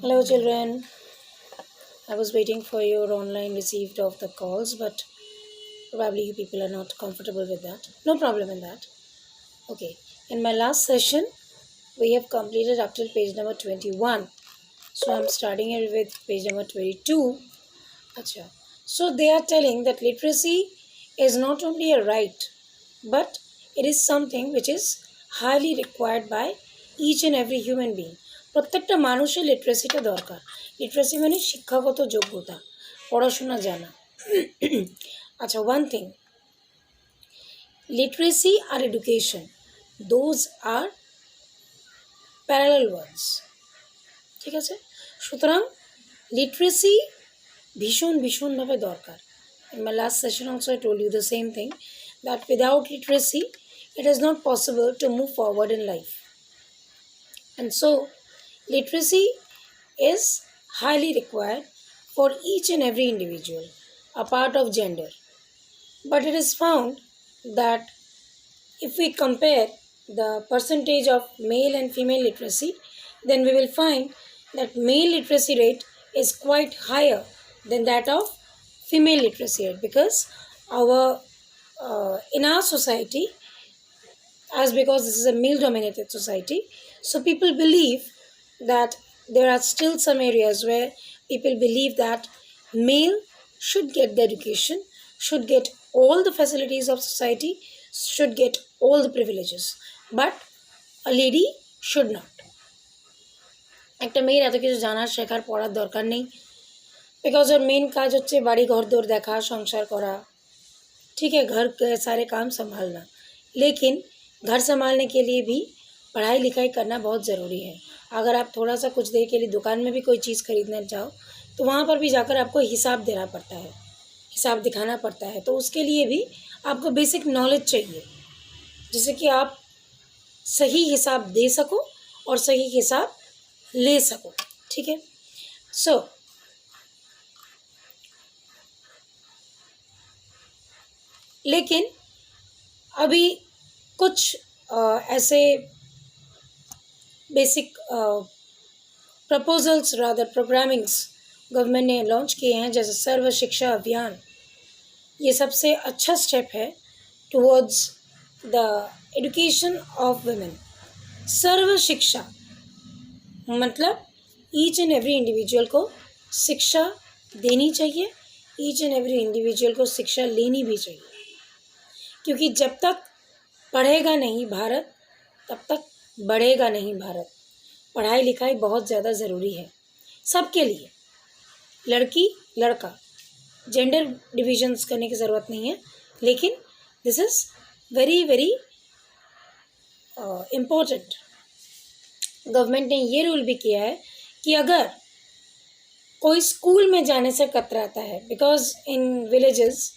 Hello, children. I was waiting for your online received of the calls, but probably you people are not comfortable with that. No problem in that. Okay. In my last session, we have completed up till page number 21. So I'm starting it with page number 22. Acha. So they are telling that literacy is not only a right, but it is something which is highly required by each and every human being. প্রত্যেকটা মানুষের লিটারেসিটা দরকার। Literacy মানে শিক্ষাগত যোগ্যতা, পড়াশোনা জানা। আচ্ছা, one thing, literacy আর education, those are parallel words. ঠিক আছে, সুতরাং লিটারেসি ভীষণভাবে দরকার। In my last session also I told you the same thing, that without literacy it is not possible to move forward in life. And so literacy is highly required for each and every individual, apart of gender. But it is found that if we compare the percentage of male and female literacy, then we will find that male literacy rate is quite higher than that of female literacy rate, because in our society, because this is a male dominated society, so people believe that there are still some areas where people believe that male should get the education, should get all the facilities of society, should get all the privileges, but a lady should not. একটা মেয়ের এত কিছু জানার শেখার পড়ার দরকার নেই, because और मेन काज होच्छे बाड़ी घर दौर देखा, संसार करा, ठीक है, घर के सारे काम संभालना, लेकिन घर संभालने के लिए भी पढ़ाई लिखाई करना बहुत ज़रूरी है। अगर आप थोड़ा सा कुछ देर के लिए दुकान में भी कोई चीज़ खरीदना चाहो तो वहाँ पर भी जाकर आपको हिसाब देना पड़ता है, हिसाब दिखाना पड़ता है, तो उसके लिए भी आपको बेसिक नॉलेज चाहिए, जिससे कि आप सही हिसाब दे सको और सही हिसाब ले सको। ठीक है, सो लेकिन अभी कुछ ऐसे basic proposals rather programmings government ने लॉन्च किए हैं, जैसे सर्व शिक्षा अभियान। ये सबसे अच्छा स्टेप है towards the education of women. Sarva Shiksha मतलब ईच एंड एवरी इंडिविजुअल को शिक्षा देनी चाहिए, ईच एंड एवरी इंडिविजुअल को शिक्षा लेनी भी चाहिए, क्योंकि जब तक पढ़ेगा नहीं भारत तब तक बढ़ेगा नहीं भारत। पढ़ाई लिखाई बहुत ज़्यादा ज़रूरी है सबके लिए, लड़की लड़का, जेंडर डिविजन्स करने की ज़रूरत नहीं है, लेकिन this is very very important. Government ने ये रूल भी किया है कि अगर कोई स्कूल में जाने से कतराता है, because in villages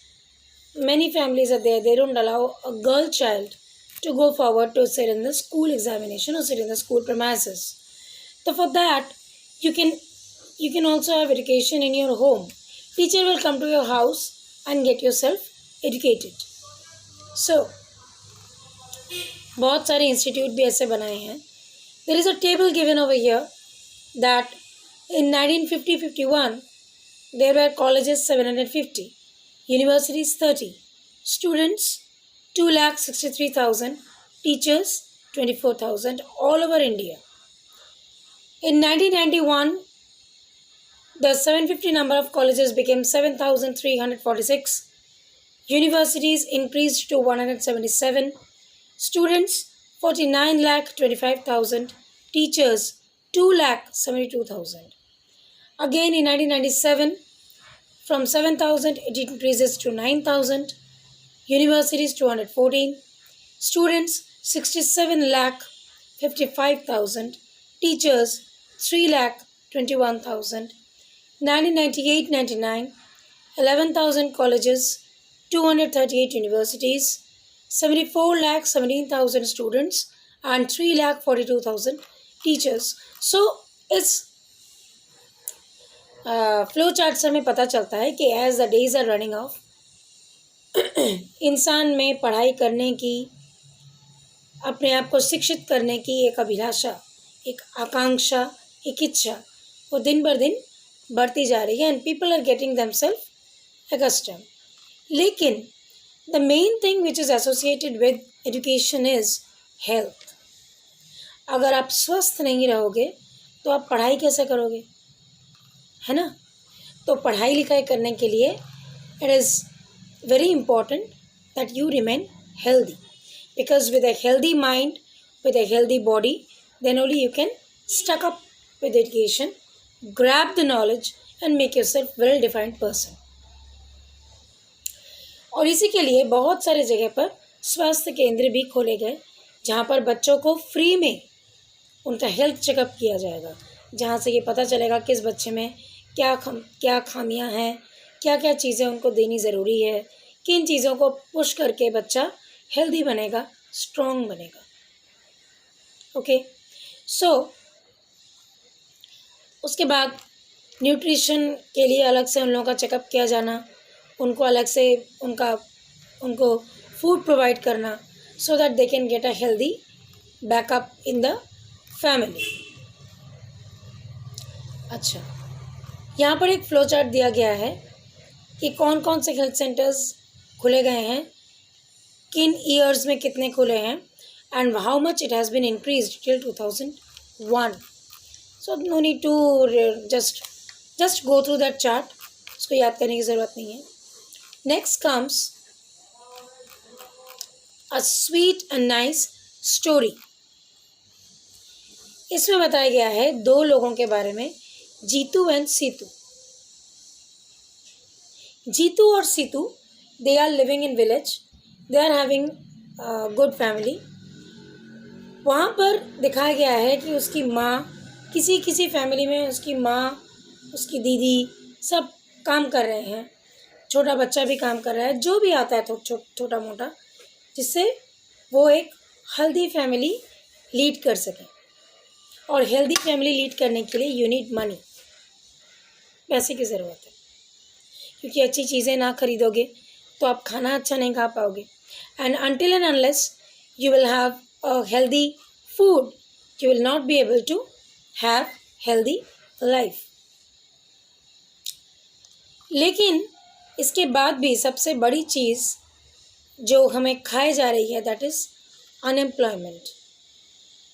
many families are there, they don't allow a girl child to go forward to sit in the school examination or sit in the school premises. So for that you can also have education in your home. Teacher will come to your house and get yourself educated. So बहुत सारे institute भी ऐसे बनाए हैं। There is a table given over here that in 1950-51 there were colleges 750, universities 30, students 2,63,000, teachers 24,000 all over India. In 1991, the 750 number of colleges became 7,346, universities increased to 177, students 49,25,000, teachers 2,72,000. Again in 1997, from 7,000 it increases to 9,000, universities 214, students 67,55,000, teachers 3,21,000. 1998-99, 11,000 colleges, 238 universities, 74,17,000 students and 3,42,000 teachers. So it's flow chart से हमें पता चलता है कि as the days are running off, इंसान में पढ़ाई करने की, अपने आप को शिक्षित करने की एक अभिलाषा, एक आकांक्षा, एक इच्छा वो दिन बर दिन बढ़ती जा रही है and people are getting themselves accustomed. लेकिन the main thing which is associated with education is health. अगर आप स्वस्थ नहीं रहोगे तो आप पढ़ाई कैसे करोगे, है ना? तो पढ़ाई लिखाई करने के लिए it is very important that you remain healthy, because with a healthy mind, with a healthy body, then only you can stuck up with education, grab the knowledge and make yourself well defined person. और इसी के लिए बहुत सारे जगह पर स्वास्थ्य केंद्र भी खोले गए जहाँ पर बच्चों को फ्री में उनका हेल्थ चेकअप किया जाएगा, जहाँ से ये पता चलेगा किस बच्चे में क्या खामियां हैं, क्या क्या चीज़ें उनको देनी ज़रूरी है, किन चीज़ों को पुश करके बच्चा हेल्दी बनेगा, स्ट्रॉन्ग बनेगा. ओके, सो उसके बाद न्यूट्रिशन के लिए अलग से उन लोगों का चेकअप किया जाना, उनको अलग से उनको फूड प्रोवाइड करना so that they can get a healthy backup in the family. अच्छा, यहाँ पर एक फ्लो चार्ट दिया गया है कि कौन कौन से हेल्थ सेंटर्स खुले गए हैं, किन ईयर्स में कितने खुले हैं and how much it has been increased till 2001. So no need to just go through that chart, उसको याद करने की ज़रूरत नहीं है. Next comes a sweet and nice story. इसमें बताया गया है दो लोगों के बारे में, जीतू एंड सीतू. जीतू और Situ, they are living in village, they are having good family. वहाँ पर दिखाया गया है कि उसकी माँ, किसी फैमिली में उसकी माँ, उसकी दीदी सब काम कर रहे हैं, छोटा बच्चा भी काम कर रहा है, जो भी आता है छोटा मोटा, जिससे वो एक हेल्दी फैमिली लीड कर सके. और हेल्दी फैमिली लीड करने के लिए यू नीड मनी, पैसे की ज़रूरत है, क्योंकि अच्छी चीज़ें ना खरीदोगे तो आप खाना अच्छा नहीं खा पाओगे. And until and unless you will have a healthy food, you will not be able to have healthy life. लेकिन इसके बाद भी सबसे बड़ी चीज़ जो हमें खाए जा रही है, that is unemployment.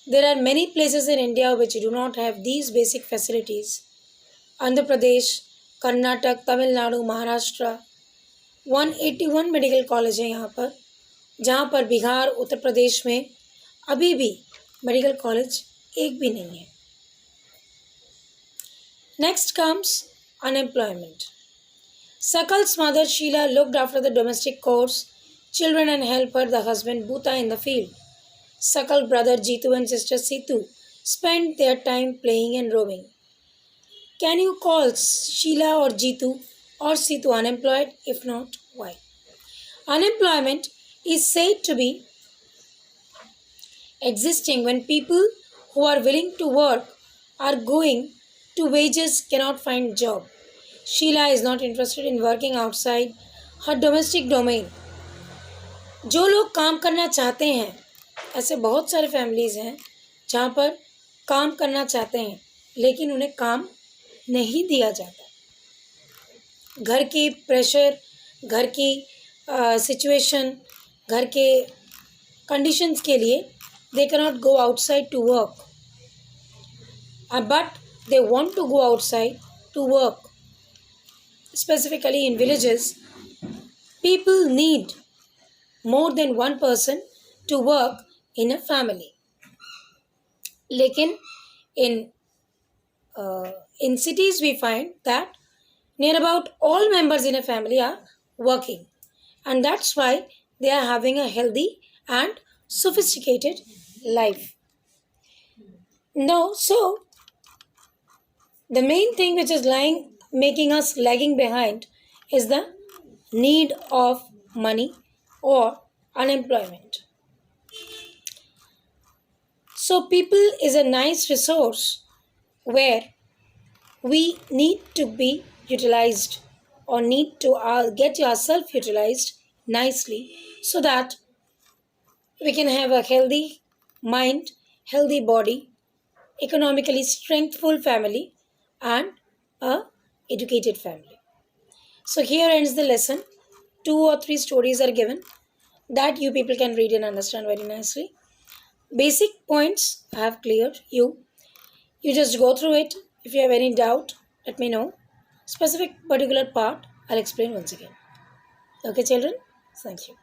There are many places in India which do not have these basic facilities. Andhra Pradesh, Karnataka, Tamil Nadu, Maharashtra, 181 medical college है यहाँ पर, जहाँ पर बिहार, उत्तर प्रदेश में अभी भी मेडिकल कॉलेज एक भी नहीं है. Next comes unemployment. Sakal's mother Sheila looked after the domestic chores, children and helped her the husband Bhuta in the field. Sakal brother Jeetu and sister Situ spent their time playing and roaming. Can you call Sheila or Jeetu or Situ unemployed? If not, why? Unemployment is said to be existing when people who are willing to work are going to wages cannot find job. Sheila is not interested in working outside her domestic domain. जो लोग काम करना चाहते हैं, ऐसे बहुत सारे families हैं जहाँ पर काम करना चाहते हैं लेकिन उन्हें काम नहीं दिया जाता. घर की प्रेशर, घर की सिचुएशन, घर के कंडीशंस के लिए they cannot go outside to work, but they want to go outside to work. Specifically in villages, people need more than one person to work in a family. लेकिन in cities we find that near about all members in a family are working, and that's why they are having a healthy and sophisticated life. No, so the main thing which is making us lagging behind is the need of money or unemployment. So people is a nice resource where we need to be utilized or need to get yourself utilized nicely so that we can have a healthy mind, healthy body, economically strengthful family and a educated family. So here ends the lesson. Two or three stories are given that you people can read and understand very nicely. Basic points I have cleared you. You just go through it. If you have any doubt, let me know. Specific particular part, I'll explain once again. Okay, children? Thank you.